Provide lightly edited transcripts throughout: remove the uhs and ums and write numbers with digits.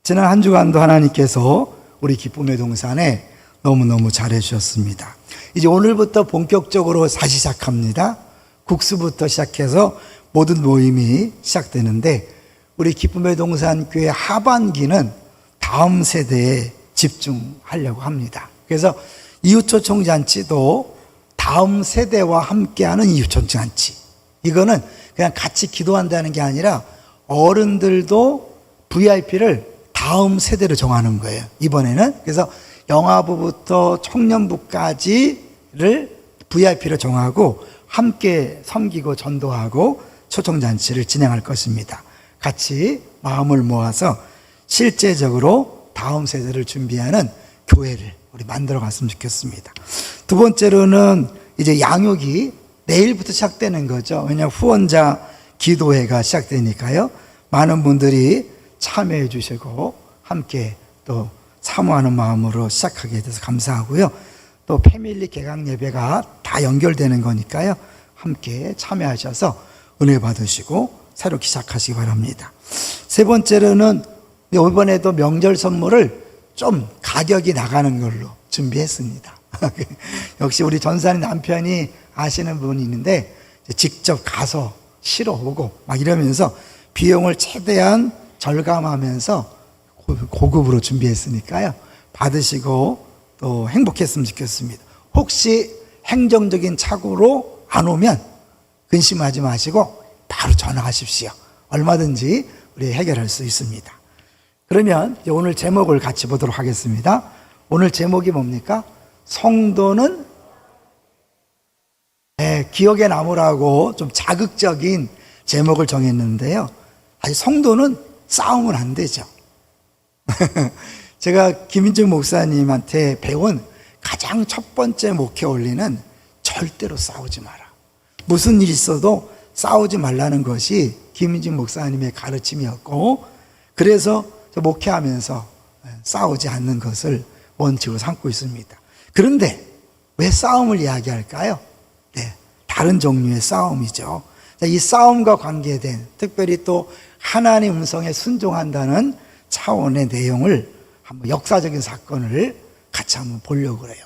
지난 한 주간도 하나님께서 우리 기쁨의 동산에 너무너무 잘해 주셨습니다. 이제 오늘부터 본격적으로 다시 시작합니다. 국수부터 시작해서 모든 모임이 시작되는데, 우리 기쁨의 동산 교회 하반기는 다음 세대에 집중하려고 합니다. 그래서 이웃초청잔치도 다음 세대와 함께하는 이웃초청잔치, 이거는 그냥 같이 기도한다는 게 아니라 어른들도 VIP를 다음 세대로 정하는 거예요, 이번에는. 그래서 영아부부터 청년부까지를 VIP로 정하고 함께 섬기고 전도하고 초청잔치를 진행할 것입니다. 같이 마음을 모아서 실제적으로 다음 세대를 준비하는 교회를 우리 만들어 갔으면 좋겠습니다. 두 번째로는 이제 양육이 내일부터 시작되는 거죠. 왜냐하면 후원자 기도회가 시작되니까요. 많은 분들이 참여해 주시고 함께 또 사모하는 마음으로 시작하게 돼서 감사하고요. 또 패밀리 개강 예배가 다 연결되는 거니까요. 함께 참여하셔서 은혜 받으시고 새롭게 시작하시기 바랍니다. 세 번째로는 이번에도 명절 선물을 좀 가격이 나가는 걸로 준비했습니다. 역시 우리 전사님 남편이 아시는 분이 있는데 직접 가서 실어오고 막 이러면서 비용을 최대한 절감하면서 고급으로 준비했으니까요. 받으시고 또 행복했으면 좋겠습니다. 혹시 행정적인 착오로 안 오면 근심하지 마시고 바로 전화하십시오. 얼마든지 우리 해결할 수 있습니다. 그러면 오늘 제목을 같이 보도록 하겠습니다. 오늘 제목이 뭡니까? 성도는 기억에 남으라고 좀 자극적인 제목을 정했는데요. 아니, 성도는 싸우면 안 되죠. 제가 김인중 목사님한테 배운 가장 첫 번째 목회 원리는 절대로 싸우지 마라. 무슨 일이 있어도 싸우지 말라는 것이 김인중 목사님의 가르침이었고, 그래서 목회하면서 싸우지 않는 것을 원칙으로 삼고 있습니다. 그런데 왜 싸움을 이야기할까요? 네, 다른 종류의 싸움이죠. 이 싸움과 관계된, 특별히 또 하나님의 음성에 순종한다는 차원의 내용을 한번, 역사적인 사건을 같이 한번 보려고 그래요.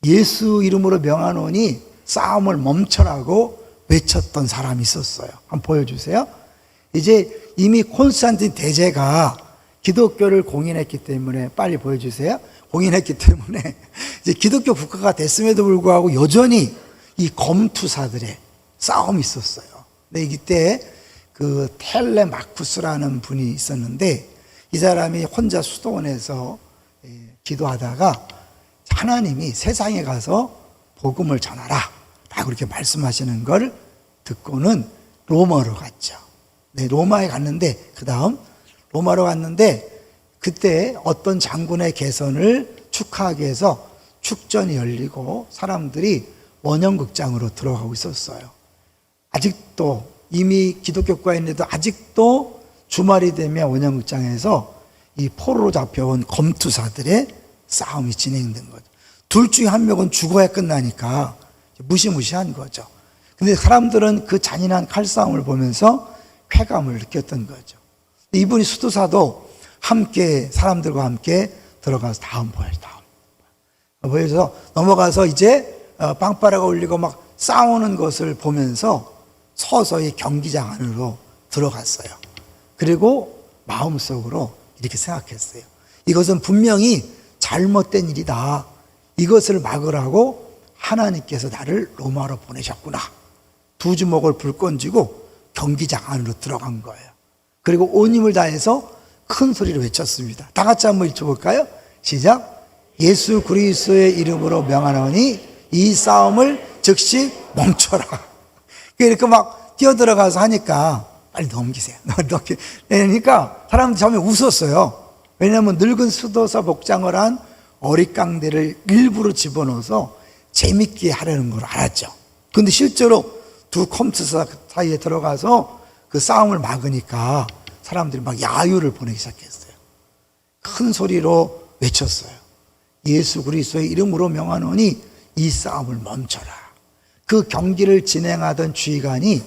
예수 이름으로 명하노니 싸움을 멈춰라고 외쳤던 사람이 있었어요. 한번 보여주세요. 이제 이미 콘스탄틴 대제가 기독교를 공인했기 때문에, 빨리 보여주세요. 공인했기 때문에 이제 기독교 국가가 됐음에도 불구하고 여전히 이 검투사들의 싸움이 있었어요. 근데 이때 그 텔레마쿠스라는 분이 있었는데, 이 사람이 혼자 수도원에서 기도하다가 하나님이 세상에 가서 복음을 전하라 라고 이렇게 말씀하시는 걸 듣고는 로마로 갔죠. 네, 로마에 갔는데, 그 다음 로마로 갔는데, 그때 어떤 장군의 개선을 축하하기 위해서 축전이 열리고 사람들이 원형극장으로 들어가고 있었어요. 아직도, 이미 기독교 국가인데도 아직도 주말이 되면 원형극장에서 이 포로로 잡혀온 검투사들의 싸움이 진행된 거죠. 둘 중에 한 명은 죽어야 끝나니까 무시무시한 거죠. 근데 사람들은 그 잔인한 칼싸움을 보면서 쾌감을 느꼈던 거죠. 이분이 수도사도 함께, 사람들과 함께 들어가서 다음 보여서 넘어가서 이제 빵빠라가 울리고 막 싸우는 것을 보면서 서서히 경기장 안으로 들어갔어요. 그리고 마음속으로 이렇게 생각했어요. 이것은 분명히 잘못된 일이다. 이것을 막으라고 하나님께서 나를 로마로 보내셨구나. 두 주먹을 불끈 쥐고 경기장 안으로 들어간 거예요. 그리고 온 힘을 다해서 큰 소리로 외쳤습니다. 다 같이 한번 읽어볼까요? 시작. 예수 그리스도의 이름으로 명하노니 이 싸움을 즉시 멈춰라. 이렇게 막 뛰어들어가서 하니까 빨리 넘기세요. 그러니까 사람들이 처음에 웃었어요. 왜냐하면 늙은 수도사 복장을 한 어릿강대를 일부러 집어넣어서 재밌게 하려는 걸 알았죠. 근데 실제로 두 컴투사 사이에 들어가서 그 싸움을 막으니까 사람들이 막 야유를 보내기 시작했어요. 큰 소리로 외쳤어요. 예수 그리스도의 이름으로 명하노니 이 싸움을 멈춰라. 그 경기를 진행하던 주의관이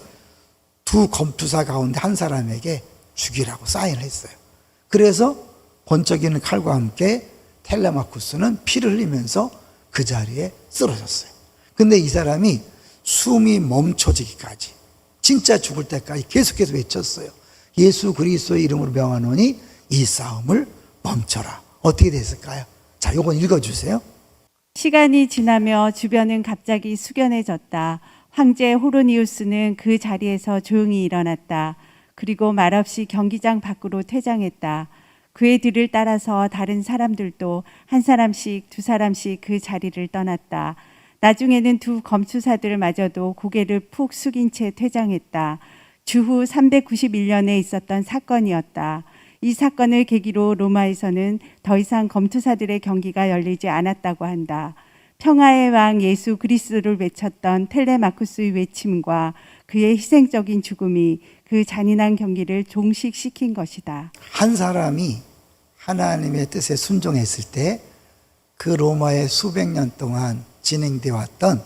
두 검투사 가운데 한 사람에게 죽이라고 사인을 했어요. 그래서 번쩍이는 칼과 함께 텔레마쿠스는 피를 흘리면서 그 자리에 쓰러졌어요. 근데 이 사람이 숨이 멈춰지기까지, 진짜 죽을 때까지 계속해서 외쳤어요. 예수 그리스도의 이름으로 명하노니 이 싸움을 멈춰라. 어떻게 됐을까요? 자, 요건 읽어주세요. 시간이 지나며 주변은 갑자기 숙연해졌다. 황제 호로니우스는 그 자리에서 조용히 일어났다. 그리고 말없이 경기장 밖으로 퇴장했다. 그의 뒤를 따라서 다른 사람들도 한 사람씩 두 사람씩 그 자리를 떠났다. 나중에는 두 검투사들마저도 고개를 푹 숙인 채 퇴장했다. 주후 391년에 있었던 사건이었다. 이 사건을 계기로 로마에서는 더 이상 검투사들의 경기가 열리지 않았다고 한다. 평화의 왕 예수 그리스도를 외쳤던 텔레마쿠스의 외침과 그의 희생적인 죽음이 그 잔인한 경기를 종식시킨 것이다. 한 사람이 하나님의 뜻에 순종했을 때 그 로마의 수백 년 동안 진행되어 왔던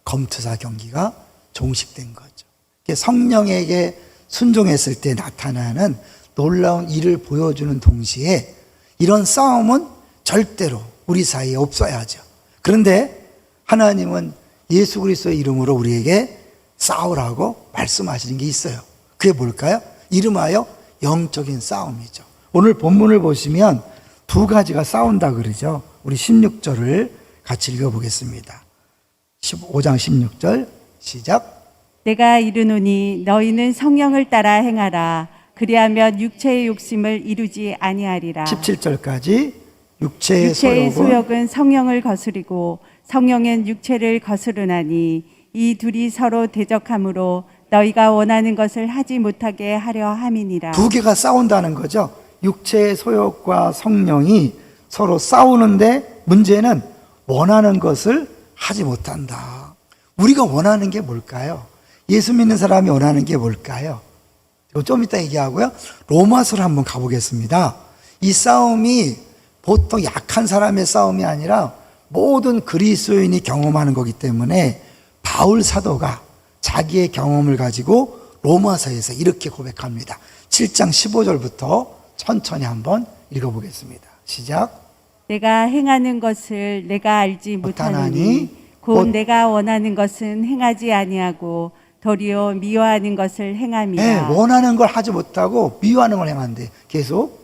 검투사 경기가 종식된 거죠. 성령에게 순종했을 때 나타나는 놀라운 일을 보여주는 동시에 이런 싸움은 절대로 우리 사이에 없어야죠. 그런데 하나님은 예수 그리스도의 이름으로 우리에게 싸우라고 말씀하시는 게 있어요. 그게 뭘까요? 이름하여 영적인 싸움이죠. 오늘 본문을 보시면 두 가지가 싸운다 그러죠. 우리 16절을 같이 읽어보겠습니다. 15장 16절 시작. 내가 이르노니 너희는 성령을 따라 행하라. 그리하면 육체의 욕심을 이루지 아니하리라. 17절까지 육체의 육체의 소욕은 성령을 거스리고 성령은 육체를 거스르나니 이 둘이 서로 대적함으로 너희가 원하는 것을 하지 못하게 하려 함이니라. 두 개가 싸운다는 거죠. 육체의 소욕과 성령이 서로 싸우는데 문제는 원하는 것을 하지 못한다. 우리가 원하는 게 뭘까요? 예수 믿는 사람이 원하는 게 뭘까요? 좀 이따 얘기하고요. 로마서를 한번 가보겠습니다. 이 싸움이 보통 약한 사람의 싸움이 아니라 모든 그리스도인이 경험하는 거기 때문에 바울 사도가 자기의 경험을 가지고 로마서에서 이렇게 고백합니다. 7장 15절부터 천천히 한번 읽어보겠습니다. 시작. 내가 행하는 것을 내가 알지 못하노니 곧 내가 원하는 것은 행하지 아니하고 도리어 미워하는 것을 행함이라. 네, 원하는 걸 하지 못하고 미워하는 걸 행한대. 계속.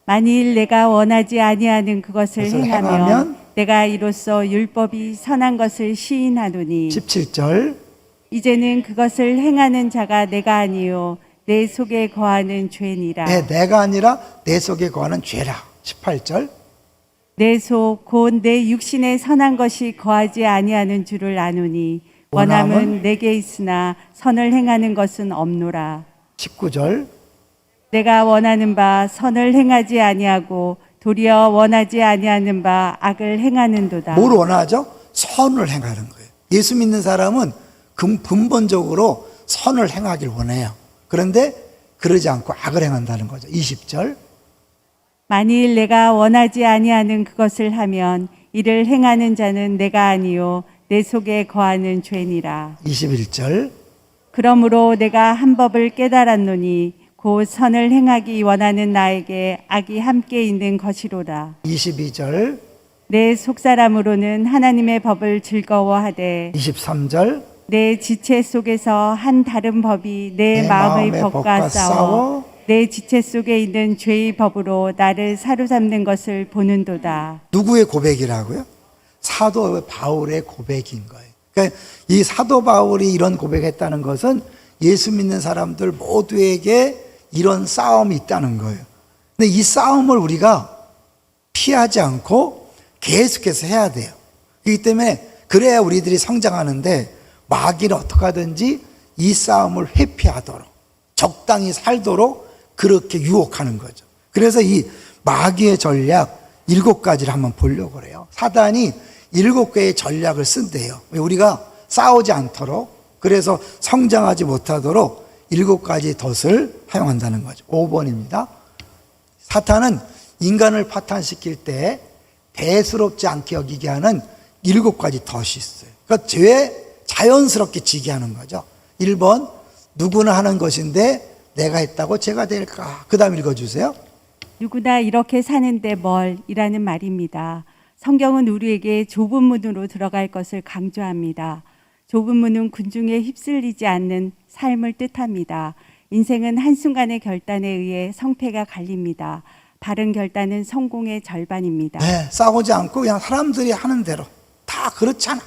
만일 내가 원하지 아니하는 그것을 행하면 내가 이로써 율법이 선한 것을 시인하노니. 17절. 이제는 그것을 행하는 자가 내가 아니요 내 속에 거하는 죄니라. 네, 내가 아니라 내 속에 거하는 죄라. 18절. 내 속 곧 내 육신에 선한 것이 거하지 아니하는 줄을 아노니 원함은 내게 있으나 선을 행하는 것은 없노라. 19절. 내가 원하는 바 선을 행하지 아니하고 도리어 원하지 아니하는 바 악을 행하는도다. 뭘 원하죠? 선을 행하는 거예요. 예수 믿는 사람은 근본적으로 선을 행하길 원해요. 그런데 그러지 않고 악을 행한다는 거죠. 20절. 만일 내가 원하지 아니하는 그것을 하면 이를 행하는 자는 내가 아니요 내 속에 거하는 죄니라. 21절. 그러므로 내가 한 법을 깨달았노니 곧 선을 행하기 원하는 나에게 악이 함께 있는 것이로라. 22절. 내 속사람으로는 하나님의 법을 즐거워하되 23절. 내 지체 속에서 한 다른 법이 내 마음의 법과 싸워 내 지체 속에 있는 죄의 법으로 나를 사로잡는 것을 보는도다. 누구의 고백이라고요? 사도 바울의 고백인 거예요. 그러니까 이 사도 바울이 이런 고백했다는 것은 예수 믿는 사람들 모두에게 이런 싸움이 있다는 거예요. 근데 이 싸움을 우리가 피하지 않고 계속해서 해야 돼요. 그렇기 때문에 그래야 우리들이 성장하는데 마귀는 어떻게 하든지 이 싸움을 회피하도록 적당히 살도록 그렇게 유혹하는 거죠. 그래서 이 마귀의 전략 7가지를 한번 보려고 그래요. 사단이 7개의 전략을 쓴대요. 우리가 싸우지 않도록, 그래서 성장하지 못하도록 7가지 덫을 사용한다는 거죠. 5번입니다. 사탄은 인간을 파탄시킬 때 대수롭지 않게 여기게 하는 7가지 덫이 있어요. 그러니까 죄에 자연스럽게 지게 하는 거죠. 1번, 누구나 하는 것인데 내가 했다고 죄가 될까? 그 다음 읽어주세요. 누구나 이렇게 사는데 뭘이라는 말입니다. 성경은 우리에게 좁은 문으로 들어갈 것을 강조합니다. 좁은 문은 군중에 휩쓸리지 않는 삶을 뜻합니다. 인생은 한순간의 결단에 의해 성패가 갈립니다. 바른 결단은 성공의 절반입니다. 네, 싸우지 않고 그냥 사람들이 하는 대로 다 그렇잖아.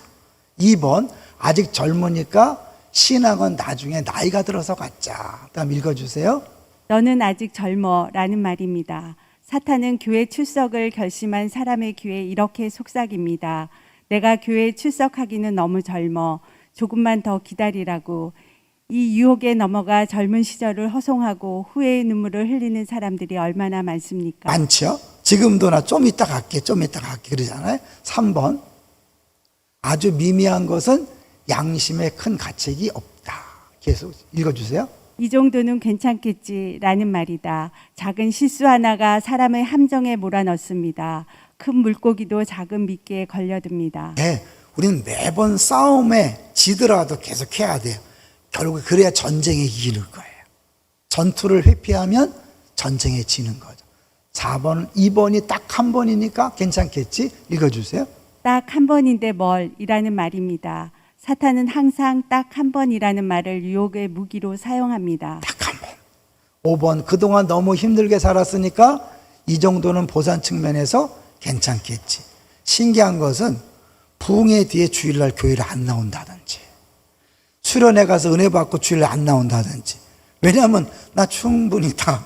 2번, 아직 젊으니까 신학은 나중에 나이가 들어서 갖자. 다음 읽어주세요. 너는 아직 젊어라는 말입니다. 사탄은 교회 출석을 결심한 사람의 귀에 이렇게 속삭입니다. 내가 교회에 출석하기는 너무 젊어. 조금만 더 기다리라고. 이 유혹에 넘어가 젊은 시절을 허송하고 후회의 눈물을 흘리는 사람들이 얼마나 많습니까? 많죠? 지금도 나 좀 이따 갈게, 좀 이따 갈게 그러잖아요. 3번, 아주 미미한 것은 양심에 큰 가책이 없다. 계속 읽어주세요. 이 정도는 괜찮겠지라는 말이다. 작은 실수 하나가 사람의 함정에 몰아넣습니다. 큰 물고기도 작은 미끼에 걸려듭니다. 네, 우리는 매번 싸움에 지더라도 계속 해야 돼요. 결국 그래야 전쟁에 이기는 거예요. 전투를 회피하면 전쟁에 지는 거죠. 4번, 2번이 딱 한 번이니까 괜찮겠지? 읽어주세요. 딱 한 번인데 뭘이라는 말입니다. 사탄은 항상 딱 한 번이라는 말을 유혹의 무기로 사용합니다. 딱 한 번. 5번, 그동안 너무 힘들게 살았으니까 이 정도는 보상 측면에서 괜찮겠지. 신기한 것은 부흥회 뒤에 주일날 교회를 안 나온다든지, 수련회 가서 은혜 받고 주일날 안 나온다든지. 왜냐하면 나 충분히 다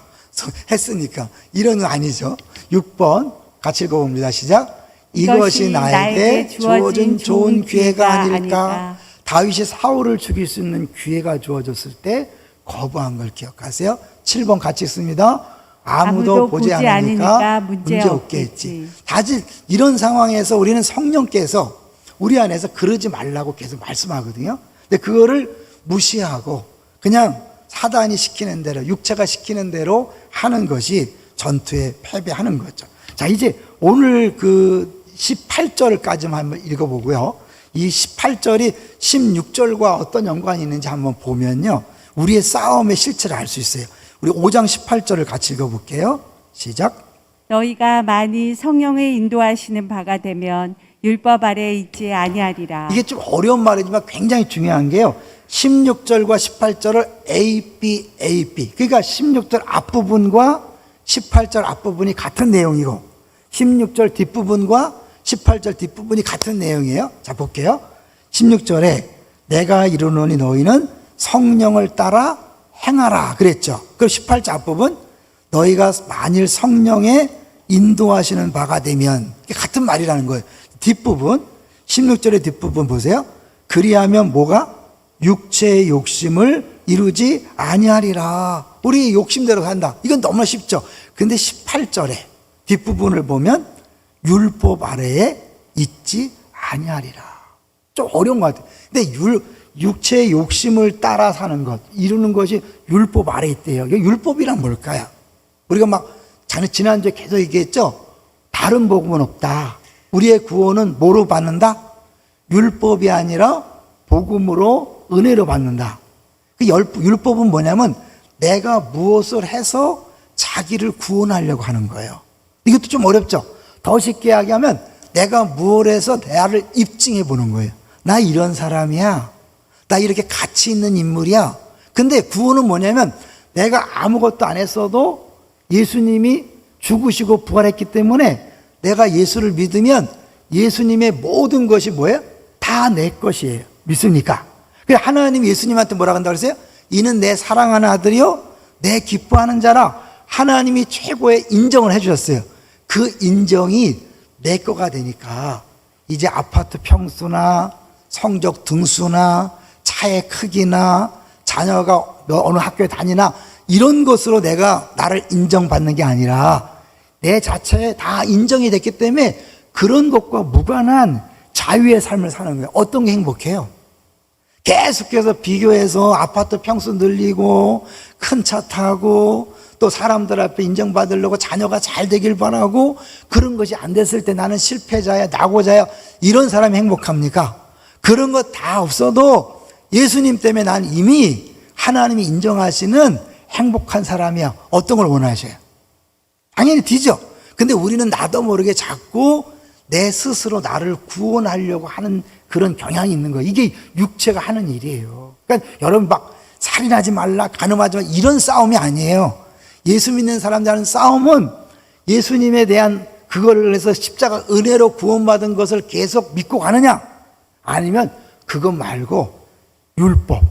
했으니까. 이런 건 아니죠. 6번 같이 읽어봅니다. 시작. 이것이 나에게 주어진 좋은 기회가 아닐까. 다윗이 사울을 죽일 수 있는 기회가 주어졌을 때 거부한 걸 기억하세요. 7번 같이 읽습니다. 아무도 보지 않으니까 문제 없겠지. 사실 이런 상황에서 우리는 성령께서 우리 안에서 그러지 말라고 계속 말씀하거든요. 근데 그거를 무시하고 그냥 사단이 시키는 대로, 육체가 시키는 대로 하는 것이 전투에 패배하는 거죠. 자, 이제 오늘 그 18절까지만 한번 읽어보고요. 이 18절이 16절과 어떤 연관이 있는지 한번 보면요, 우리의 싸움의 실체를 알 수 있어요. 우리 5장 18절을 같이 읽어볼게요. 시작. 너희가 많이 성령의 인도하시는 바가 되면 율법 아래에 있지 아니하리라. 이게 좀 어려운 말이지만 굉장히 중요한 게요, 16절과 18절을 AP. 그러니까 16절 앞부분과 18절 앞부분이 같은 내용이고 16절 뒷부분과 18절 뒷부분이 같은 내용이에요. 자, 볼게요. 16절에 내가 이르노니 너희는 성령을 따라 행하라 그랬죠. 그리고 18절 앞부분 너희가 만일 성령에 인도하시는 바가 되면, 같은 말이라는 거예요. 뒷부분 16절의 뒷부분 보세요. 그리하면 뭐가? 육체의 욕심을 이루지 아니하리라. 우리 욕심대로 산다. 이건 너무나 쉽죠. 근데 18절에 뒷부분을 보면 율법 아래에 있지 아니하리라. 좀 어려운 것 같아요. 근데 육체의 욕심을 따라 사는 것, 이루는 것이 율법 아래에 있대요. 율법이란 뭘까요? 우리가 막 지난주에 계속 얘기했죠. 다른 복음은 없다. 우리의 구원은 뭐로 받는다? 율법이 아니라 복음으로, 은혜로 받는다. 그 율법은 뭐냐면 내가 무엇을 해서 자기를 구원하려고 하는 거예요. 이것도 좀 어렵죠. 더 쉽게 이야기하면 내가 무엇 해서 나를 입증해 보는 거예요. 나 이런 사람이야. 나 이렇게 가치 있는 인물이야. 근데 구원은 뭐냐면 내가 아무것도 안 했어도 예수님이 죽으시고 부활했기 때문에 내가 예수를 믿으면 예수님의 모든 것이 뭐예요? 다 내 것이에요. 믿습니까? 그래서 하나님이 예수님한테 뭐라고 한다고 그랬어요? 이는 내 사랑하는 아들이요 내 기뻐하는 자라. 하나님이 최고의 인정을 해주셨어요. 그 인정이 내 거가 되니까 이제 아파트 평수나 성적 등수나 차의 크기나 자녀가 어느 학교에 다니나 이런 것으로 내가 나를 인정받는 게 아니라 내 자체에 다 인정이 됐기 때문에 그런 것과 무관한 자유의 삶을 사는 거예요. 어떤 게 행복해요? 계속해서 비교해서 아파트 평수 늘리고 큰 차 타고 또 사람들 앞에 인정받으려고 자녀가 잘 되길 바라고 그런 것이 안 됐을 때 나는 실패자야, 낙오자야, 이런 사람이 행복합니까? 그런 것 다 없어도 예수님 때문에 난 이미 하나님이 인정하시는 행복한 사람이야. 어떤 걸 원하셔요? 당연히 뒤져. 근데 우리는 나도 모르게 자꾸 내 스스로 나를 구원하려고 하는 그런 경향이 있는 거예요. 이게 육체가 하는 일이에요. 그러니까 여러분 막 살인하지 말라, 간음하지 말라 이런 싸움이 아니에요. 예수 믿는 사람들 하는 싸움은 예수님에 대한 그거를 해서 십자가 은혜로 구원받은 것을 계속 믿고 가느냐, 아니면 그것 말고 율법,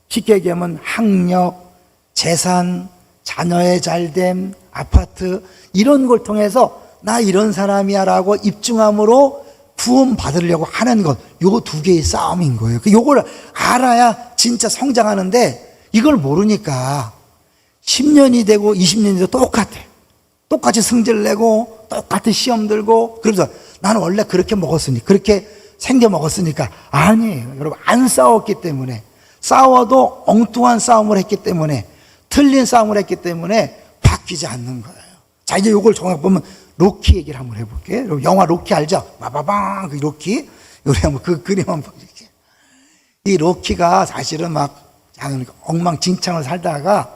쉽게 얘기하면 학력, 재산, 자녀의 잘됨, 아파트 이런 걸 통해서 나 이런 사람이야 라고 입증함으로 구원받으려고 하는 것, 요 두 개의 싸움인 거예요. 요걸 알아야 진짜 성장하는데 이걸 모르니까 10년이 되고 20년이 되고 똑같아. 똑같이 승질 내고 똑같은 시험 들고, 그래서 나는 원래 그렇게 먹었으니, 그렇게 생겨 먹었으니까. 아니에요. 여러분, 안 싸웠기 때문에, 싸워도 엉뚱한 싸움을 했기 때문에, 틀린 싸움을 했기 때문에 바뀌지 않는 거예요. 자, 이제 요걸 정확히 보면 로키 얘기를 한번 해볼게요. 영화 로키 알죠? 빠바방, 그 로키. 우리 한번 그 그림 한번 보실게요. 이 로키가 사실은 막 엉망진창을 살다가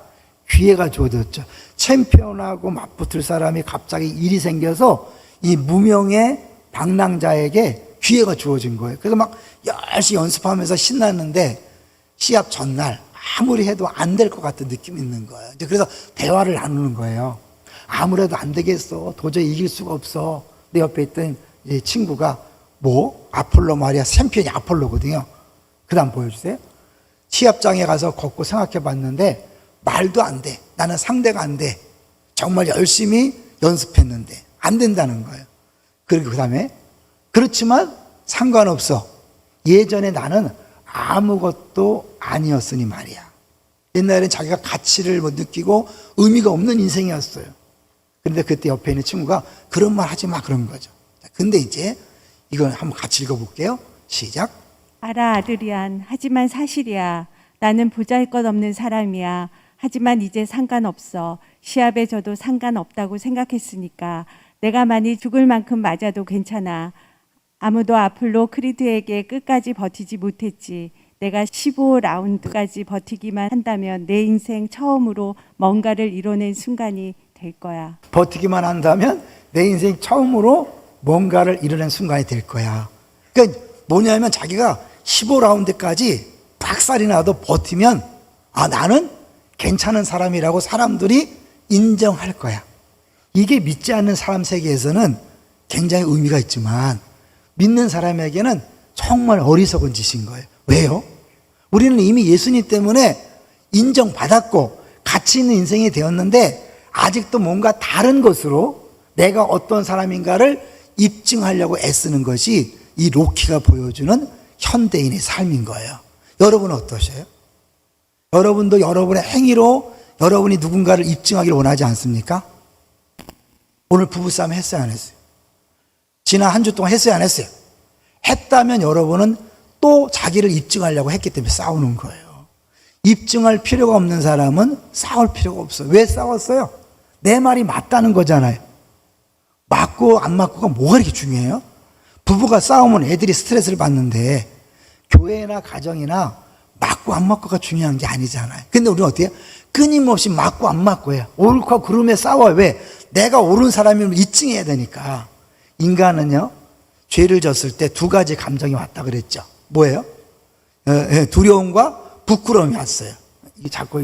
기회가 주어졌죠. 챔피언하고 맞붙을 사람이 갑자기 일이 생겨서 이 무명의 방랑자에게 기회가 주어진 거예요. 그래서 막 열심히 연습하면서 신났는데 시합 전날 아무리 해도 안 될 것 같은 느낌이 있는 거예요. 그래서 대화를 나누는 거예요. 아무래도 안 되겠어. 도저히 이길 수가 없어. 내 옆에 있던 친구가 아폴로 말이야. 챔피언이 아폴로거든요. 그 다음 보여주세요. 시합장에 가서 걷고 생각해 봤는데 말도 안 돼. 나는 상대가 안 돼. 정말 열심히 연습했는데 안 된다는 거예요. 그리고 그 다음에 그렇지만 상관없어. 예전에 나는 아무것도 아니었으니 말이야. 옛날에는 자기가 가치를 느끼고 의미가 없는 인생이었어요. 그런데 그때 옆에 있는 친구가 그런 말 하지 마, 그런 거죠. 근데 이제 이건 한번 같이 읽어볼게요. 시작. 알아 아드리안, 하지만 사실이야. 나는 보잘것없는 사람이야. 하지만 이제 상관없어. 시합에 져도 상관없다고 생각했으니까. 내가 많이 죽을 만큼 맞아도 괜찮아. 아무도 아폴로 크리드에게 끝까지 버티지 못했지. 내가 15라운드까지 버티기만 한다면 내 인생 처음으로 뭔가를 이뤄낸 순간이 될 거야. 버티기만 한다면 내 인생 처음으로 뭔가를 이뤄낸 순간이 될 거야. 그러니까 뭐냐면 자기가 15라운드까지 박살이 나도 버티면 나는 괜찮은 사람이라고 사람들이 인정할 거야. 이게 믿지 않는 사람 세계에서는 굉장히 의미가 있지만 믿는 사람에게는 정말 어리석은 짓인 거예요. 왜요? 우리는 이미 예수님 때문에 인정받았고 가치 있는 인생이 되었는데 아직도 뭔가 다른 것으로 내가 어떤 사람인가를 입증하려고 애쓰는 것이 이 로키가 보여주는 현대인의 삶인 거예요. 여러분은 어떠세요? 여러분도 여러분의 행위로 여러분이 누군가를 입증하기를 원하지 않습니까? 오늘 부부싸움 했어요, 안 했어요? 지난 한 주 동안 했어요, 안 했어요? 했다면 여러분은 또 자기를 입증하려고 했기 때문에 싸우는 거예요. 입증할 필요가 없는 사람은 싸울 필요가 없어요. 왜 싸웠어요? 내 말이 맞다는 거잖아요. 맞고 안 맞고가 뭐가 이렇게 중요해요? 부부가 싸우면 애들이 스트레스를 받는데 교회나 가정이나 맞고 안 맞고가 중요한 게 아니잖아요. 근데 우리는 어때요? 끊임없이 맞고 안 맞고 해요. 옳고 그름에 싸워요. 왜? 내가 옳은 사람임을 입증해야 되니까. 인간은요, 죄를 졌을 때 두 가지 감정이 왔다 그랬죠. 뭐예요? 두려움과 부끄러움이 왔어요. 이게 자꾸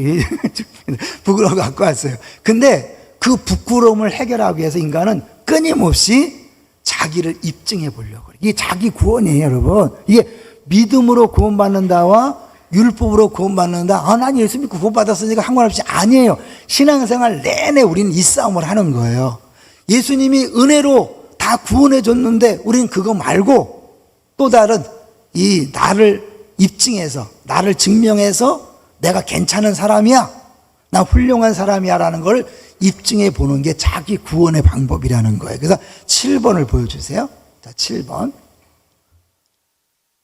부끄러움을 갖고 왔어요. 근데 그 부끄러움을 해결하기 위해서 인간은 끊임없이 자기를 입증해 보려고 해요. 이게 자기 구원이에요, 여러분. 이게 믿음으로 구원받는다와 율법으로 구원받는다. 난 예수 믿고 구원받았으니까 상관없이 아니에요. 신앙생활 내내 우리는 이 싸움을 하는 거예요. 예수님이 은혜로 다 구원해 줬는데 우리는 그거 말고 또 다른 이 나를 입증해서 나를 증명해서 내가 괜찮은 사람이야, 나 훌륭한 사람이야 라는 걸 입증해 보는 게 자기 구원의 방법이라는 거예요. 그래서 7번을 보여주세요. 자, 7번.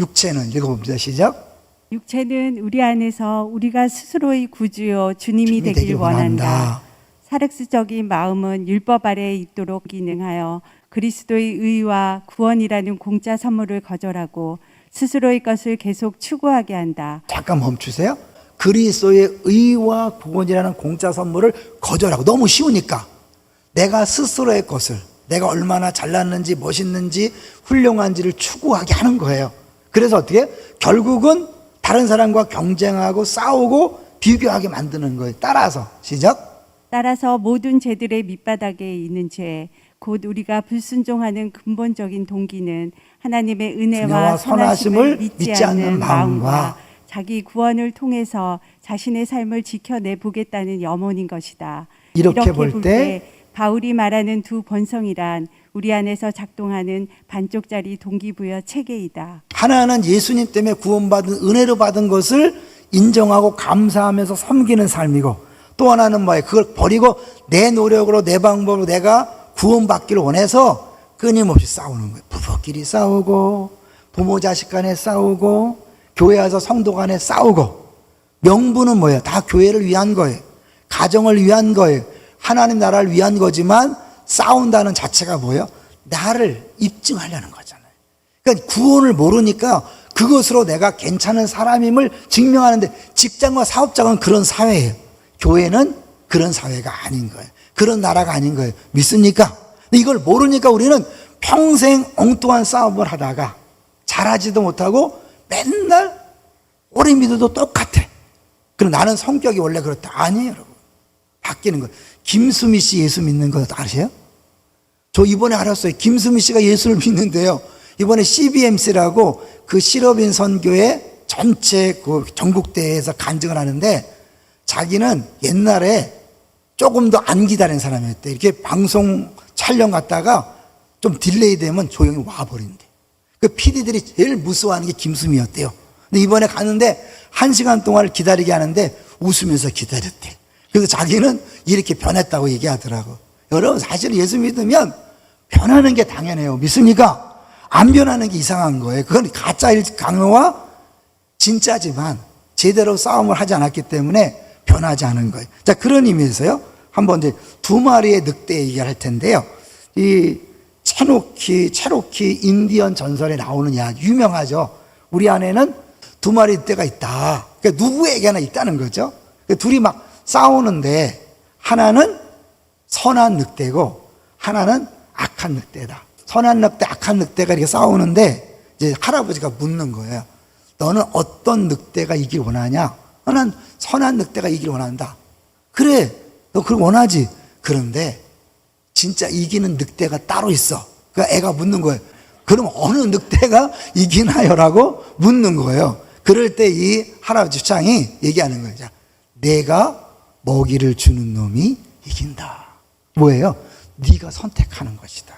육체는 읽어봅니다. 시작. 육체는 우리 안에서 우리가 스스로의 구주요 주님이 되길 원한다. 사륵스적인 마음은 율법 아래에 있도록 기능하여 그리스도의 의와 구원이라는 공짜 선물을 거절하고 스스로의 것을 계속 추구하게 한다. 잠깐 멈추세요. 그리스도의 의와 구원이라는 공짜 선물을 거절하고, 너무 쉬우니까 내가 스스로의 것을, 내가 얼마나 잘났는지 멋있는지 훌륭한지를 추구하게 하는 거예요. 그래서 어떻게? 결국은 다른 사람과 경쟁하고 싸우고 비교하게 만드는 거예요. 따라서 시작. 따라서 모든 죄들의 밑바닥에 있는 죄, 곧 우리가 불순종하는 근본적인 동기는 하나님의 은혜와 선하심을 믿지 않는 마음과 자기 구원을 통해서 자신의 삶을 지켜내 보겠다는 염원인 것이다. 이렇게 볼 때 바울이 말하는 두 본성이란 우리 안에서 작동하는 반쪽짜리 동기부여 체계이다. 하나는 예수님 때문에 구원받은 은혜로 받은 것을 인정하고 감사하면서 섬기는 삶이고, 또 하나는 뭐예요? 그걸 버리고 내 노력으로 내 방법으로 내가 구원받기를 원해서 끊임없이 싸우는 거예요. 부부끼리 싸우고, 부모 자식 간에 싸우고, 교회 와서 성도 간에 싸우고. 명분은 뭐예요? 다 교회를 위한 거예요. 가정을 위한 거예요. 하나님 나라를 위한 거지만 싸운다는 자체가 뭐예요? 나를 입증하려는 거잖아요. 그러니까 구원을 모르니까 그것으로 내가 괜찮은 사람임을 증명하는데, 직장과 사업장은 그런 사회예요. 교회는 그런 사회가 아닌 거예요. 그런 나라가 아닌 거예요. 믿습니까? 이걸 모르니까 우리는 평생 엉뚱한 싸움을 하다가 잘하지도 못하고 맨날 오래 믿어도 똑같아. 그럼 나는 성격이 원래 그렇다. 아니에요, 여러분. 바뀌는 거예요. 김수미 씨 예수 믿는 거 아세요? 저 이번에 알았어요. 김수미 씨가 예수를 믿는데요. 이번에 CBMC라고 그 실업인 선교회 전체 그 전국대회에서 간증을 하는데, 자기는 옛날에 조금 더 안 기다린 사람이었대. 이렇게 방송 촬영 갔다가 좀 딜레이 되면 조용히 와버린대. 그 PD들이 제일 무서워하는 게 김수미였대요. 근데 이번에 갔는데 1시간 동안을 기다리게 하는데 웃으면서 기다렸대. 그래서 자기는 이렇게 변했다고 얘기하더라고. 여러분, 사실 예수 믿으면 변하는 게 당연해요. 믿습니까? 안 변하는 게 이상한 거예요. 그건 가짜 강요와 진짜지만 제대로 싸움을 하지 않았기 때문에 변하지 않은 거예요. 자, 그런 의미에서요, 한번 이제 두 마리의 늑대 얘기를 할 텐데요. 이 체로키 인디언 전설에 나오는 이야기 유명하죠. 우리 안에는 두 마리 늑대가 있다. 그러니까 누구에게나 있다는 거죠. 그러니까 둘이 막 싸우는데 하나는 선한 늑대고 하나는 악한 늑대다. 선한 늑대, 악한 늑대가 이렇게 싸우는데 이제 할아버지가 묻는 거예요. 너는 어떤 늑대가 이길 원하냐? 나는 선한 늑대가 이길 원한다. 그래, 너 그걸 원하지. 그런데 진짜 이기는 늑대가 따로 있어. 그러니까 애가 묻는 거예요. 그럼 어느 늑대가 이기나요? 라고 묻는 거예요. 그럴 때 이 할아버지 주장이 얘기하는 거예요. 자, 내가 먹이를 주는 놈이 이긴다. 뭐예요? 네가 선택하는 것이다.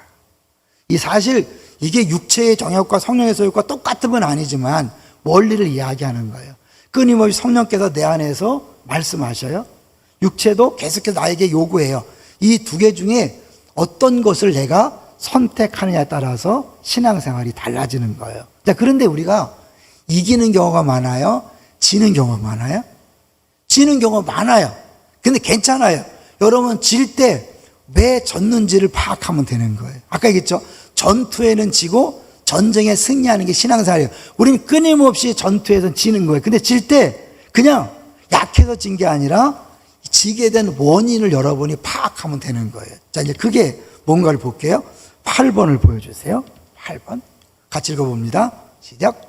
이 사실 이게 육체의 정욕과 성령의 소욕과 똑같은 건 아니지만 원리를 이야기하는 거예요. 끊임없이 성령께서 내 안에서 말씀하셔요. 육체도 계속해서 나에게 요구해요. 이 두 개 중에 어떤 것을 내가 선택하느냐에 따라서 신앙생활이 달라지는 거예요. 자, 그런데 우리가 이기는 경우가 많아요? 지는 경우가 많아요? 지는 경우가 많아요. 근데 괜찮아요. 여러분, 질 때 왜 졌는지를 파악하면 되는 거예요. 아까 얘기했죠? 전투에는 지고 전쟁에 승리하는 게 신앙생활이에요. 우리는 끊임없이 전투에서 지는 거예요. 근데 질 때 그냥 약해서 진 게 아니라 지게 된 원인을 여러분이 파악하면 되는 거예요. 자, 이제 그게 뭔가를 볼게요. 8번을 보여주세요. 8번. 같이 읽어봅니다. 시작.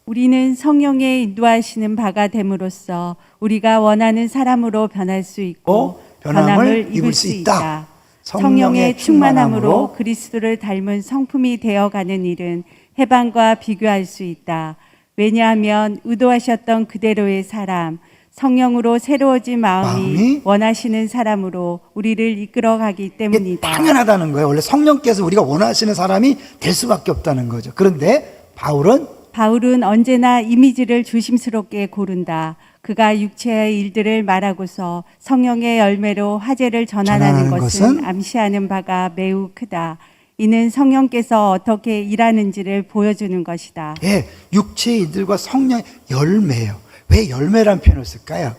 우리는 성령의 인도하시는 바가 됨으로써 우리가 원하는 사람으로 변할 수 있고 변함을 입을 수 있다. 성령의 충만함으로 그리스도를 닮은 성품이 되어가는 일은 해방과 비교할 수 있다. 왜냐하면 의도하셨던 그대로의 사람, 성령으로 새로워진 마음이 원하시는 사람으로 우리를 이끌어가기 때문이다. 당연하다는 거예요. 원래 성령께서 우리가 원하시는 사람이 될 수밖에 없다는 거죠. 그런데 바울은 언제나 이미지를 조심스럽게 고른다. 그가 육체의 일들을 말하고서 성령의 열매로 화제를 전환하는 것은 암시하는 바가 매우 크다. 이는 성령께서 어떻게 일하는지를 보여주는 것이다. 예, 육체의 일들과 성령의 열매예요. 왜 열매라는 표현을 쓸까요?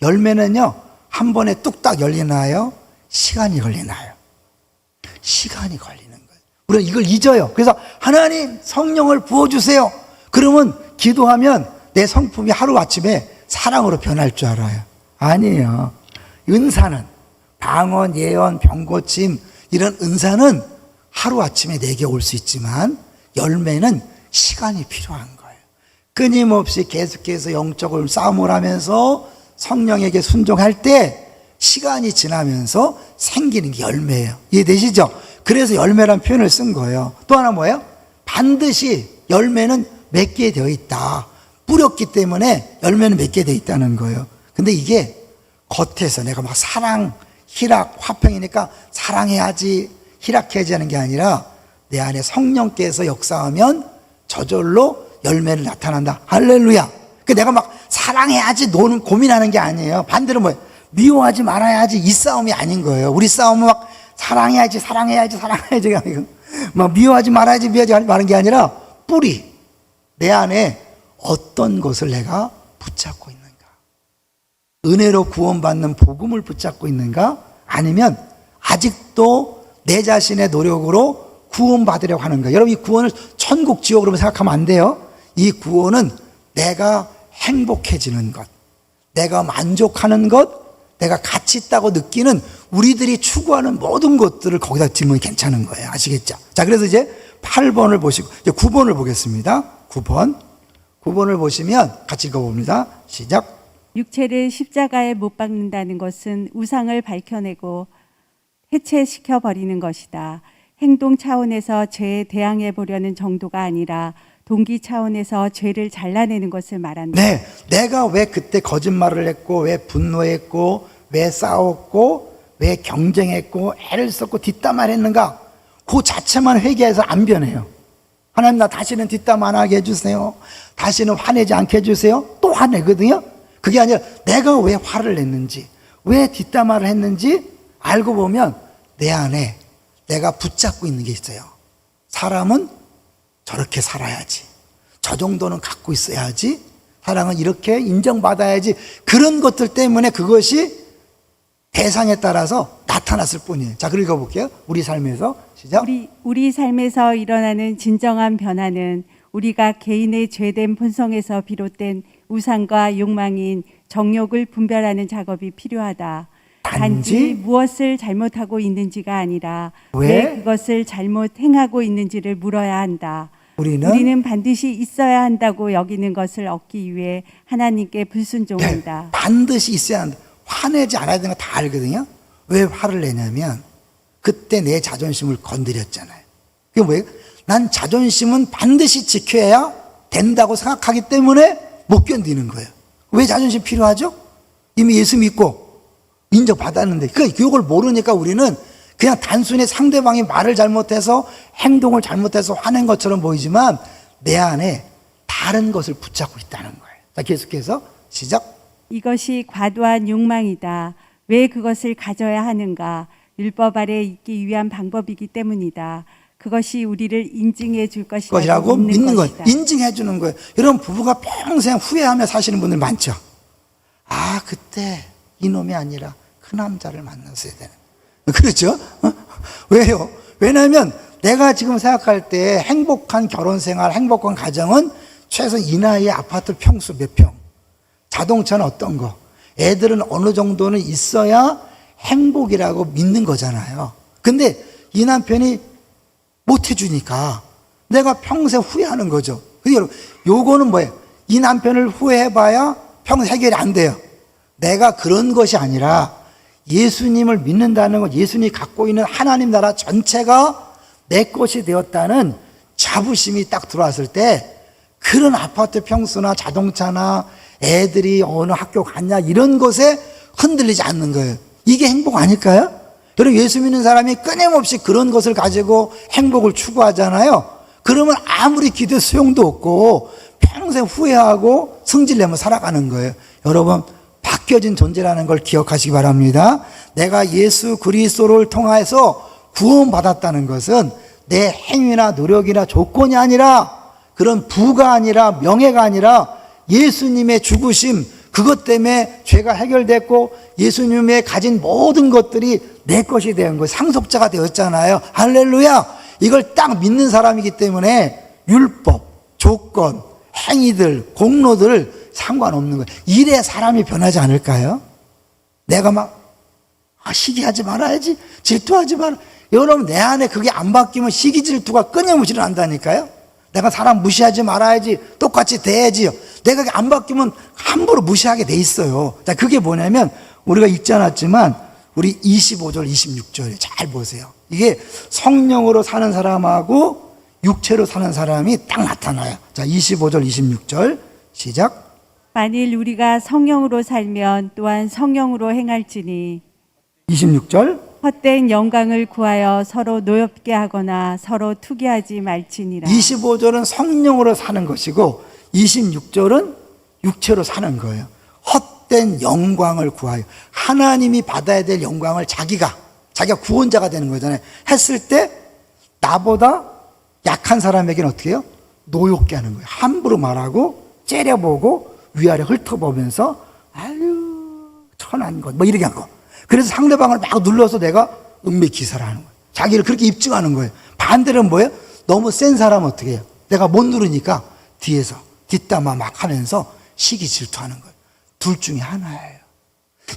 열매는요, 한 번에 뚝딱 열리나요? 시간이 걸리나요? 시간이 걸리는 거예요. 우리가 이걸 잊어요. 그래서 하나님 성령을 부어주세요. 그러면 기도하면 내 성품이 하루아침에 사랑으로 변할 줄 알아요. 아니에요. 은사는 방언, 예언, 병고침 이런 은사는 하루아침에 내게 올 수 있지만 열매는 시간이 필요한 거예요. 끊임없이 계속해서 영적을 싸움을 하면서 성령에게 순종할 때 시간이 지나면서 생기는 게 열매예요. 이해되시죠? 그래서 열매란 표현을 쓴 거예요. 또 하나 뭐예요? 반드시 열매는 맺게 되어 있다. 뿌렸기 때문에 열매는 맺게 되어 있다는 거예요. 근데 이게 겉에서 내가 막 사랑, 희락, 화평이니까 사랑해야지, 희락해야지 하는 게 아니라 내 안에 성령께서 역사하면 저절로 열매를 나타난다. 할렐루야. 내가 막 사랑해야지 노는 고민하는 게 아니에요. 반대로 뭐예요? 미워하지 말아야지 이 싸움이 아닌 거예요. 우리 싸움은 막 사랑해야지 막 미워하지 말아야지 말하는 게 아니라 뿌리, 내 안에 어떤 것을 내가 붙잡고 있는가? 은혜로 구원받는 복음을 붙잡고 있는가? 아니면 아직도 내 자신의 노력으로 구원받으려고 하는가? 여러분, 이 구원을 천국 지옥으로 생각하면 안 돼요. 이 구원은 내가 행복해지는 것, 내가 만족하는 것, 내가 가치 있다고 느끼는 우리들이 추구하는 모든 것들을 거기다 집으면 괜찮은 거예요. 아시겠죠? 자, 그래서 이제 8번을 보시고 이제 9번을 보겠습니다. 9번을 보시면 같이 읽어봅니다. 시작. 육체를 십자가에 못 박는다는 것은 우상을 밝혀내고 해체시켜 버리는 것이다. 행동 차원에서 죄에 대항해 보려는 정도가 아니라 동기 차원에서 죄를 잘라내는 것을 말한다. 네, 내가 왜 그때 거짓말을 했고, 왜 분노했고, 왜 싸웠고, 왜 경쟁했고, 애를 썼고 뒷담화를 했는가? 그 자체만 회개해서 안 변해요. 하나님, 나 다시는 뒷담 안 하게 해주세요. 다시는 화내지 않게 해주세요. 또 화내거든요. 그게 아니라 내가 왜 화를 냈는지, 왜 뒷담화를 했는지 알고 보면 내 안에 내가 붙잡고 있는 게 있어요. 사람은 저렇게 살아야지, 저 정도는 갖고 있어야지, 사랑은 이렇게 인정받아야지, 그런 것들 때문에 그것이 대상에 따라서 나타났을 뿐이에요. 자, 그럼 읽어볼게요. 우리 삶에서 시작. 우리 삶에서 일어나는 진정한 변화는 우리가 개인의 죄된 본성에서 비롯된 우상과 욕망인 정욕을 분별하는 작업이 필요하다. 단지 무엇을 잘못하고 있는지가 아니라 왜 그것을 잘못 행하고 있는지를 물어야 한다. 우리는 반드시 있어야 한다고 여기는 것을 얻기 위해 하나님께 불순종한다. 네, 반드시 있어야 한다. 화내지 않아야 되는 거 다 알거든요. 왜 화를 내냐면 그때 내 자존심을 건드렸잖아요. 그게 뭐예요? 난 자존심은 반드시 지켜야 된다고 생각하기 때문에 못 견디는 거예요. 왜 자존심 필요하죠? 이미 예수 믿고 인정받았는데, 그걸 모르니까 우리는 그냥 단순히 상대방이 말을 잘못해서 행동을 잘못해서 화낸 것처럼 보이지만 내 안에 다른 것을 붙잡고 있다는 거예요. 자, 계속해서 시작. 이것이 과도한 욕망이다. 왜 그것을 가져야 하는가? 율법 아래 있기 위한 방법이기 때문이다. 그것이 우리를 인증해 줄 것이라고 믿는 거예요. 것이다. 인증해 주는 거예요. 여러분, 부부가 평생 후회하며 사시는 분들 많죠. 아, 그때 이놈이 아니라 그 남자를 만났어야 되는. 그렇죠? 왜요? 왜냐하면 내가 지금 생각할 때 행복한 결혼 생활, 행복한 가정은 최소 이 나이에 아파트 평수 몇 평, 자동차는 어떤 거, 애들은 어느 정도는 있어야 행복이라고 믿는 거잖아요. 근데 이 남편이 못 해주니까 내가 평생 후회하는 거죠. 근데 여러분, 요거는 뭐예요? 이 남편을 후회해봐야 평생 해결이 안 돼요. 내가 그런 것이 아니라 예수님을 믿는다는 것, 예수님이 갖고 있는 하나님 나라 전체가 내 것이 되었다는 자부심이 딱 들어왔을 때 그런 아파트 평수나 자동차나 애들이 어느 학교 갔냐 이런 것에 흔들리지 않는 거예요. 이게 행복 아닐까요? 여러분, 예수 믿는 사람이 끊임없이 그런 것을 가지고 행복을 추구하잖아요. 그러면 아무리 기도 소용도 없고 평생 후회하고 성질내며 살아가는 거예요. 여러분, 바뀌어진 존재라는 걸 기억하시기 바랍니다. 내가 예수 그리스도를 통해서 구원받았다는 것은 내 행위나 노력이나 조건이 아니라, 그런 부가 아니라, 명예가 아니라 예수님의 죽으심, 그것 때문에 죄가 해결됐고 예수님의 가진 모든 것들이 내 것이 된 거예요. 상속자가 되었잖아요. 할렐루야. 이걸 딱 믿는 사람이기 때문에 율법, 조건, 행위들, 공로들 상관없는 거예요. 이래 사람이 변하지 않을까요? 내가 막 시기하지 말아야지, 질투하지 마라. 여러분, 내 안에 그게 안 바뀌면 시기 질투가 끊임없이 일어난다니까요. 내가 사람 무시하지 말아야지, 똑같이 대해야지요. 내가 그게 안 바뀌면 함부로 무시하게 돼 있어요. 자, 그게 뭐냐면 우리가 읽지 않았지만 우리 25절 26절 잘 보세요. 이게 성령으로 사는 사람하고 육체로 사는 사람이 딱 나타나요. 자, 25절 26절 시작. 만일 우리가 성령으로 살면 또한 성령으로 행할지니 26절 헛된 영광을 구하여 서로 노엽게 하거나 서로 투기하지 말지니라. 25절은 성령으로 사는 것이고 26절은 육체로 사는 거예요. 헛된 영광을 구하여, 하나님이 받아야 될 영광을 자기가 구원자가 되는 거잖아요. 했을 때 나보다 약한 사람에게는 어떻게 해요? 노엽게 하는 거예요. 함부로 말하고 째려보고 위아래 훑어보면서 아유 천한 것 뭐 이렇게 한 거. 그래서 상대방을 막 눌러서 내가 은밀기사를 하는 거예요. 자기를 그렇게 입증하는 거예요. 반대로는 뭐예요? 너무 센 사람은 어떻게 해요? 내가 못 누르니까 뒤에서 뒷담화 막 하면서 시기 질투하는 거예요. 둘 중에 하나예요.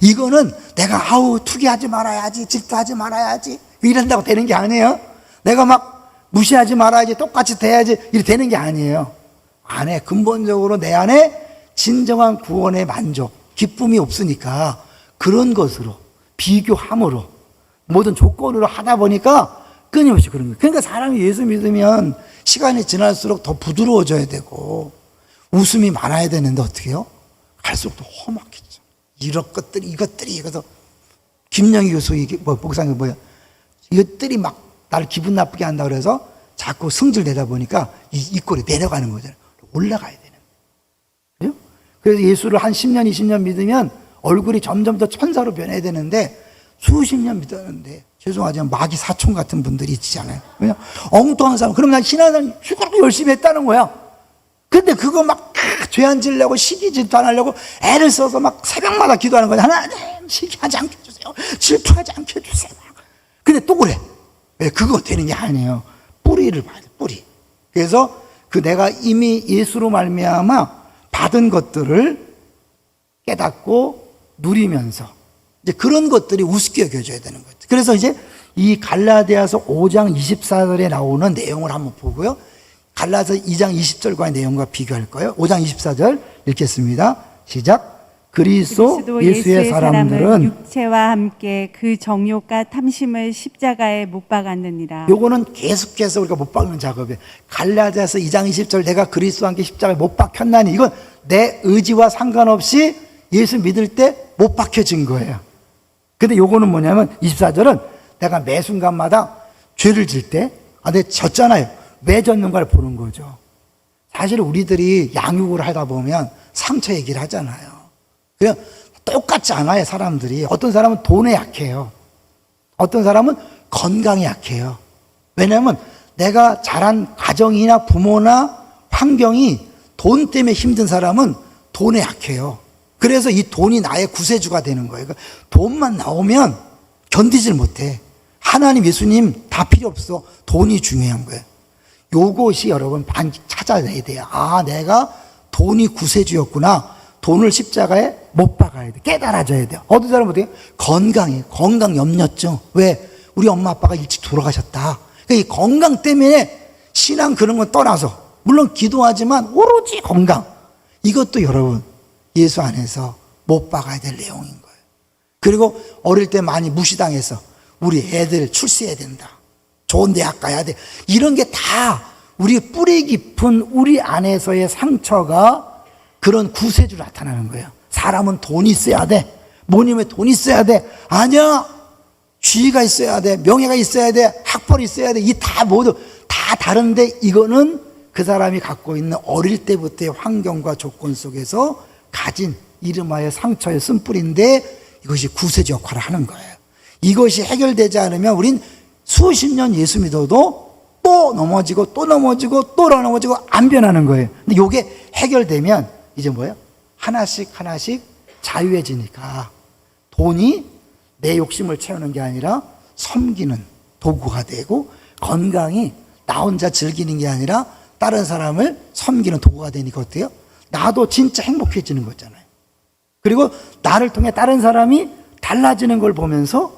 이거는 내가 투기하지 말아야지, 질투하지 말아야지 이런다고 되는 게 아니에요. 내가 막 무시하지 말아야지, 똑같이 대야지 이렇게 되는 게 아니에요. 안에 근본적으로 내 안에 진정한 구원의 만족, 기쁨이 없으니까 그런 것으로 비교함으로 모든 조건으로 하다 보니까 끊임없이 그런 거예요. 그러니까 사람이 예수 믿으면 시간이 지날수록 더 부드러워져야 되고 웃음이 많아야 되는데 어떻게 해요? 갈수록 더 험악해져. 이것들이 그래서 김영희 교수 목사님 이것들이 막 나를 기분 나쁘게 한다 그래서 자꾸 승질내다 보니까 이 꼴이 내려가는 거잖아요. 올라가야 되는 거예요. 그래서 예수를 한 10년 20년 믿으면 얼굴이 점점 더 천사로 변해야 되는데 수십 년 믿었는데 죄송하지만 마귀 사촌 같은 분들이 있잖아요. 그냥 엉뚱한 사람, 그럼 난 신앙을 그렇게 열심히 했다는 거야. 근데 그거 막 죄 안 지려고 시기 질투 안 하려고 애를 써서 막 새벽마다 기도하는 거야. 하나님 시기하지 않게 해주세요, 질투하지 않게 해주세요. 근데 또 그래. 왜? 그거 되는 게 아니에요. 뿌리를 봐야 돼, 뿌리. 그래서 내가 이미 예수로 말미암아 받은 것들을 깨닫고 누리면서 이제 그런 것들이 우습게 여겨져야 되는 거죠. 그래서 이제 이 갈라디아서 5장 24절에 나오는 내용을 한번 보고요. 갈라디아서 2장 20절과의 내용과 비교할 거예요. 5장 24절 읽겠습니다. 시작. 그리스도 예수의 사람들은 육체와 함께 그 정욕과 탐심을 십자가에 못 박았느니라. 요거는 계속해서 우리가 못 박는 작업이에요. 갈라디아서 2장 20절 내가 그리스도와 함께 십자가에 못 박혔나니 이건 내 의지와 상관없이 예수 믿을 때 못 박혀진 거예요. 근데 요거는 뭐냐면 24절은 내가 매 순간마다 죄를 질 때 내가 졌잖아요. 왜 졌는가를 보는 거죠. 사실 우리들이 양육을 하다 보면 상처 얘기를 하잖아요. 그냥 똑같지 않아요, 사람들이. 어떤 사람은 돈에 약해요. 어떤 사람은 건강에 약해요. 왜냐하면 내가 자란 가정이나 부모나 환경이 돈 때문에 힘든 사람은 돈에 약해요. 그래서 이 돈이 나의 구세주가 되는 거예요. 그러니까 돈만 나오면 견디질 못해. 하나님, 예수님 다 필요 없어. 돈이 중요한 거예요. 요것이 여러분 찾아내야 돼요. 내가 돈이 구세주였구나. 돈을 십자가에 못 박아야 돼. 깨달아져야 돼요. 어떤 사람은 어떻게? 건강 염려증. 왜? 우리 엄마 아빠가 일찍 돌아가셨다. 그러니까 이 건강 때문에 신앙 그런 건 떠나서 물론 기도하지만 오로지 건강. 이것도 여러분 예수 안에서 못 박아야 될 내용인 거예요. 그리고 어릴 때 많이 무시당해서 우리 애들 출세해야 된다. 좋은 대학 가야 돼. 이런 게 다 우리 뿌리 깊은 우리 안에서의 상처가 그런 구세주로 나타나는 거예요. 사람은 돈이 있어야 돼. 뭐냐면 돈이 있어야 돼. 아니야. 지위가 있어야 돼. 명예가 있어야 돼. 학벌이 있어야 돼. 이 다 모두 다 다른데 이거는 그 사람이 갖고 있는 어릴 때부터의 환경과 조건 속에서 가진 이름하여 상처의 쓴뿌리인데 이것이 구세주 역할을 하는 거예요. 이것이 해결되지 않으면 우린 수십 년 예수 믿어도 또 넘어지고 또 넘어지고 또 넘어지고 안 변하는 거예요. 근데 이게 해결되면 이제 뭐예요? 하나씩 자유해지니까 돈이 내 욕심을 채우는 게 아니라 섬기는 도구가 되고, 건강이 나 혼자 즐기는 게 아니라 다른 사람을 섬기는 도구가 되니까 어때요? 나도 진짜 행복해지는 거잖아요. 그리고 나를 통해 다른 사람이 달라지는 걸 보면서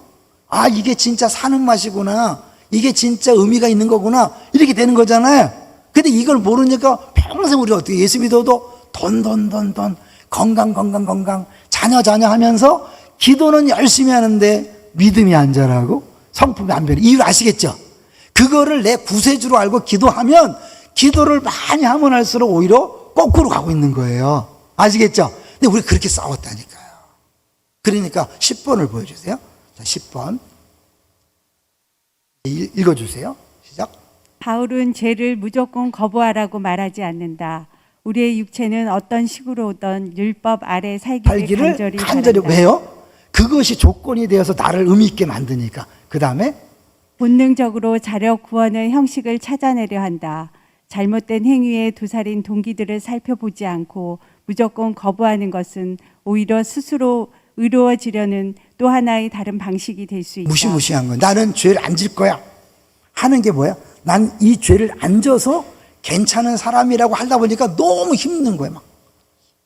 아, 이게 진짜 사는 맛이구나. 이게 진짜 의미가 있는 거구나. 이렇게 되는 거잖아요. 근데 이걸 모르니까 평생 우리가 어떻게 예수 믿어도 돈, 건강, 자녀 하면서 기도는 열심히 하는데 믿음이 안 자라고 성품이 안 변해. 이유 아시겠죠? 그거를 내 구세주로 알고 기도하면 기도를 많이 하면 할수록 오히려 거꾸로 가고 있는 거예요. 아시겠죠? 근데 우리 그렇게 싸웠다니까요. 그러니까 10번을 보여주세요. 자, 10번. 읽어주세요. 시작. 바울은 죄를 무조건 거부하라고 말하지 않는다. 우리의 육체는 어떤 식으로든 율법 아래 살기를 간절히 바란다. 왜요? 그것이 조건이 되어서 나를 의미 있게 만드니까. 그 다음에 본능적으로 자력 구원의 형식을 찾아내려 한다. 잘못된 행위에 도살인 동기들을 살펴보지 않고 무조건 거부하는 것은 오히려 스스로 의로워지려는 또 하나의 다른 방식이 될 수 있다. 무시무시한 거야. 나는 죄를 안 질 거야 하는 게 뭐야? 난 이 죄를 안 져서 괜찮은 사람이라고 하다 보니까 너무 힘든 거야.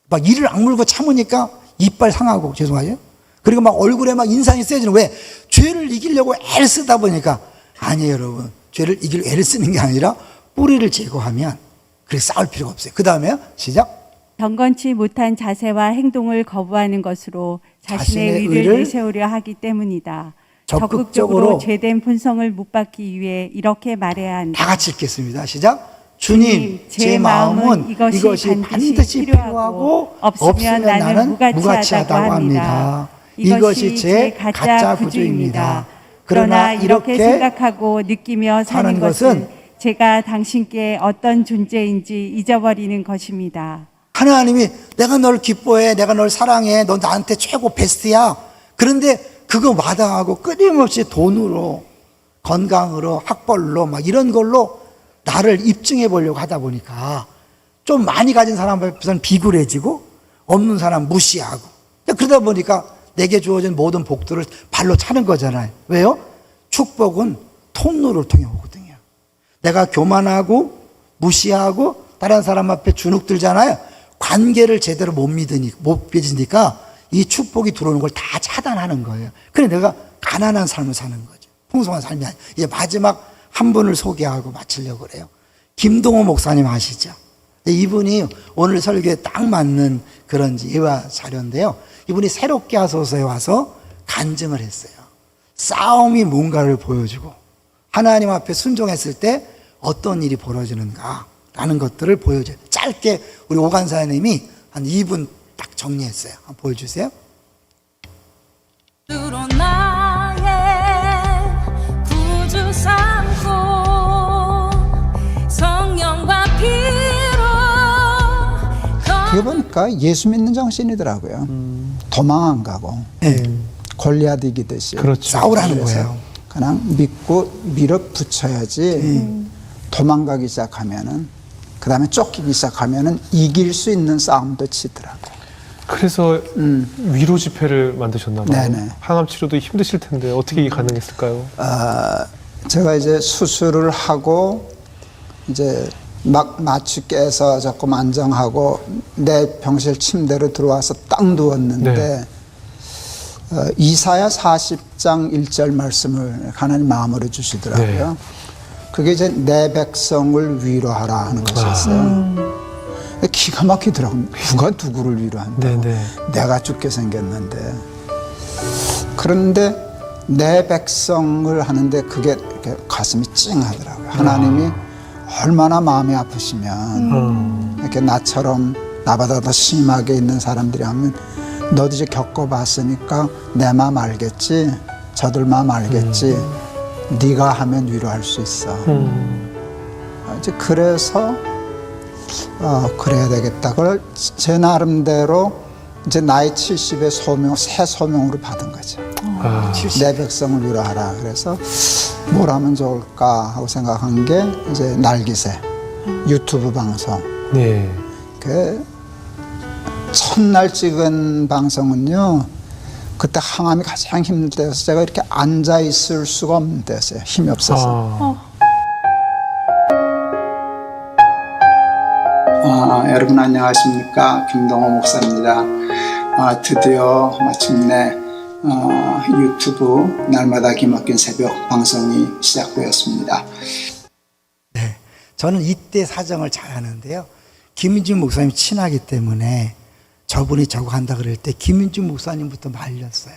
막 이를 악물고 참으니까 이빨 상하고, 죄송하죠? 그리고 막 얼굴에 막 인상이 세지는, 왜? 죄를 이기려고 애를 쓰다 보니까. 아니에요, 여러분. 죄를 이길 애를 쓰는 게 아니라 뿌리를 제거하면 그렇게 싸울 필요가 없어요. 그 다음에요, 시작. 경건치 못한 자세와 행동을 거부하는 것으로 자신의 의를 내세우려 하기 때문이다. 적극적으로 죄된 본성을 못 받기 위해 이렇게 말해야 한다. 다 같이 읽겠습니다. 시작. 주님, 제 마음은 이것이 반드시 필요하고 없으면 나는 무가치하다고 합니다. 이것이 제 가짜 구주입니다. 그러나 이렇게 생각하고 느끼며 사는 것은 제가 당신께 어떤 존재인지 잊어버리는 것입니다. 하나님이 내가 널 기뻐해, 내가 널 사랑해, 너 나한테 최고 베스트야. 그런데 그거 마다하고 끊임없이 돈으로, 건강으로, 학벌로 막 이런 걸로 나를 입증해 보려고 하다 보니까 좀 많이 가진 사람 앞에서는 비굴해지고 없는 사람 무시하고, 그러다 보니까 내게 주어진 모든 복들을 발로 차는 거잖아요. 왜요? 축복은 통로를 통해 오거든요. 내가 교만하고 무시하고 다른 사람 앞에 주눅들잖아요. 관계를 제대로 못 맺으니까 이 축복이 들어오는 걸 다 차단하는 거예요. 그래 내가 가난한 삶을 사는 거죠. 풍성한 삶이 아니에요. 이제 마지막 한 분을 소개하고 마치려고 그래요. 김동호 목사님 아시죠? 이분이 오늘 설교에 딱 맞는 그런 예화 자료인데요. 이분이 새롭게 하소서에 와서 간증을 했어요. 싸움이 뭔가를 보여주고 하나님 앞에 순종했을 때 어떤 일이 벌어지는가라는 것들을 보여줘요. 짧게 우리 오간사님이 한 2분 딱 정리했어요. 한번 보여주세요. 나의 구주 삼고 성령과 피로 그게 보니까 예수 믿는 정신이더라고요. 도망 안 가고 골리앗 이기듯이 그렇죠. 싸우라는 거예요. 그냥 믿고 밀어붙여야지. 도망가기 시작하면은, 그 다음에 쫓기기 시작하면은 이길 수 있는 싸움도 치더라고. 그래서 위로 집회를 만드셨나 봐요. 네네. 항암 치료도 힘드실 텐데 어떻게 이게 가능했을까요? 제가 이제 수술을 하고 이제 막 마취 깨서 조금 안정하고 내 병실 침대로 들어와서 딱 누웠는데 네. 이사야 40장 1절 말씀을 하나님 마음으로 주시더라고요. 네. 그게 이제 내 백성을 위로하라 하는 것이었어요. 기가 막히더라고요. 누가 누구를 위로한다고. 네네. 내가 죽게 생겼는데. 그런데 내 백성을 하는데 그게 이렇게 가슴이 찡하더라고요. 하나님이 얼마나 마음이 아프시면 이렇게 나처럼 나보다 더 심하게 있는 사람들이 하면 너도 이제 겪어봤으니까 내 마음 알겠지, 저들 마음 알겠지, 네가 하면 위로할 수 있어. 이제 그래서 그래야 되겠다. 그걸 제 나름대로 이제 나이 70의 소명, 새 소명으로 받은 거죠. 내 백성을 위로하라. 그래서 뭘 하면 좋을까 하고 생각한 게 이제 날기새 유튜브 방송. 네. 그 첫날 찍은 방송은요, 그때 항암이 가장 힘들 때여서 제가 이렇게 앉아 있을 수가 없는 때였어요. 힘이 없어서. 여러분 안녕하십니까, 김동호 목사입니다. 드디어 마침내 유튜브 날마다 기막힌 새벽 방송이 시작되었습니다. 네, 저는 이때 사정을 잘 아는데요. 김윤중 목사님 친하기 때문에 저분이 저거 한다 그럴 때 김윤중 목사님부터 말렸어요.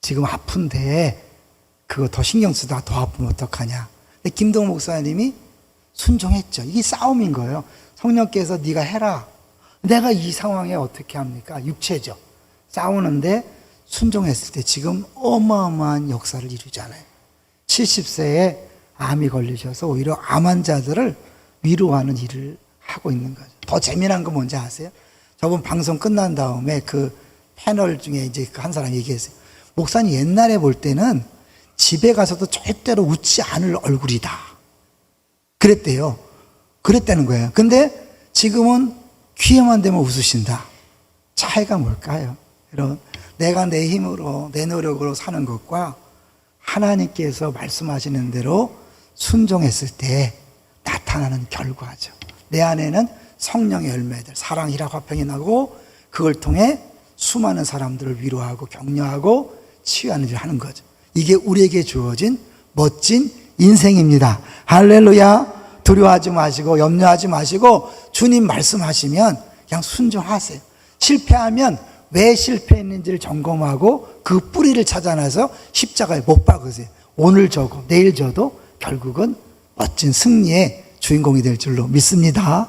지금 아픈데 그거 더 신경 쓰다가 더 아프면 어떡하냐. 근데 김동호 목사님이 순종했죠. 이게 싸움인 거예요. 성령께서 네가 해라. 내가 이 상황에 어떻게 합니까? 육체죠. 싸우는데 순종했을 때 지금 어마어마한 역사를 이루잖아요. 70세에 암이 걸리셔서 오히려 암 환자들을 위로하는 일을 하고 있는 거죠. 더 재미난 거 뭔지 아세요? 저번 방송 끝난 다음에 그 패널 중에 이제 한 사람이 얘기했어요. 목사님 옛날에 볼 때는 집에 가서도 절대로 웃지 않을 얼굴이다. 그랬대요. 그랬다는 거예요. 근데 지금은 기회만 되면 웃으신다. 차이가 뭘까요? 여러분, 내가 내 힘으로 내 노력으로 사는 것과 하나님께서 말씀하시는 대로 순종했을 때 나타나는 결과죠. 내 안에는 성령의 열매들, 사랑, 희락, 화평이 나고 그걸 통해 수많은 사람들을 위로하고 격려하고 치유하는 일을 하는 거죠. 이게 우리에게 주어진 멋진 인생입니다. 할렐루야. 두려워하지 마시고 염려하지 마시고 주님 말씀하시면 그냥 순종하세요. 실패하면 왜 실패했는지를 점검하고 그 뿌리를 찾아내서 십자가에 못 박으세요. 오늘 저고 내일 저도 결국은 멋진 승리의 주인공이 될 줄로 믿습니다.